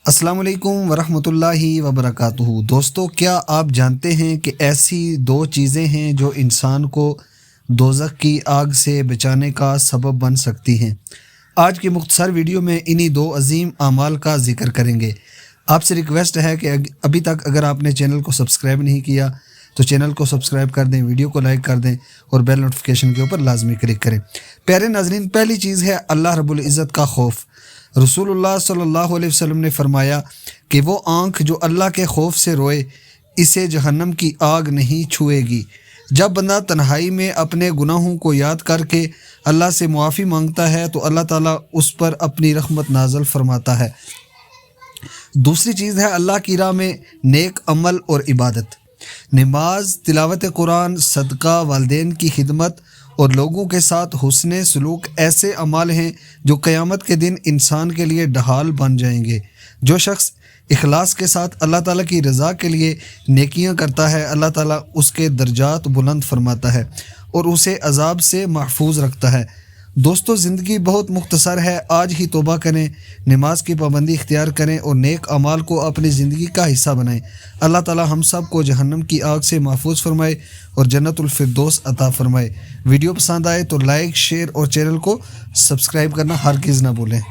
السلام علیکم ورحمۃ اللہ وبرکاتہ۔ دوستو، کیا آپ جانتے ہیں کہ ایسی دو چیزیں ہیں جو انسان کو دوزخ کی آگ سے بچانے کا سبب بن سکتی ہیں؟ آج کی مختصر ویڈیو میں انہی دو عظیم اعمال کا ذکر کریں گے۔ آپ سے ریکویسٹ ہے کہ ابھی تک اگر آپ نے چینل کو سبسکرائب نہیں کیا تو چینل کو سبسکرائب کر دیں، ویڈیو کو لائک کر دیں اور بیل نوٹیفیکیشن کے اوپر لازمی کلک کریں۔ پیارے ناظرین، پہلی چیز ہے اللہ رب العزت کا خوف۔ رسول اللہ صلی اللہ علیہ وسلم نے فرمایا کہ وہ آنکھ جو اللہ کے خوف سے روئے اسے جہنم کی آگ نہیں چھوئے گی۔ جب بندہ تنہائی میں اپنے گناہوں کو یاد کر کے اللہ سے معافی مانگتا ہے تو اللہ تعالیٰ اس پر اپنی رحمت نازل فرماتا ہے۔ دوسری چیز ہے اللہ کی راہ میں نیک عمل اور عبادت۔ نماز، تلاوت قرآن، صدقہ، والدین کی خدمت اور لوگوں کے ساتھ حسن سلوک ایسے اعمال ہیں جو قیامت کے دن انسان کے لیے ڈھال بن جائیں گے۔ جو شخص اخلاص کے ساتھ اللہ تعالیٰ کی رضا کے لیے نیکیاں کرتا ہے، اللہ تعالیٰ اس کے درجات بلند فرماتا ہے اور اسے عذاب سے محفوظ رکھتا ہے۔ دوستو، زندگی بہت مختصر ہے، آج ہی توبہ کریں، نماز کی پابندی اختیار کریں اور نیک اعمال کو اپنی زندگی کا حصہ بنائیں۔ اللہ تعالی ہم سب کو جہنم کی آگ سے محفوظ فرمائے اور جنت الفردوس عطا فرمائے۔ ویڈیو پسند آئے تو لائک، شیئر اور چینل کو سبسکرائب کرنا ہرگز نہ بھولیں۔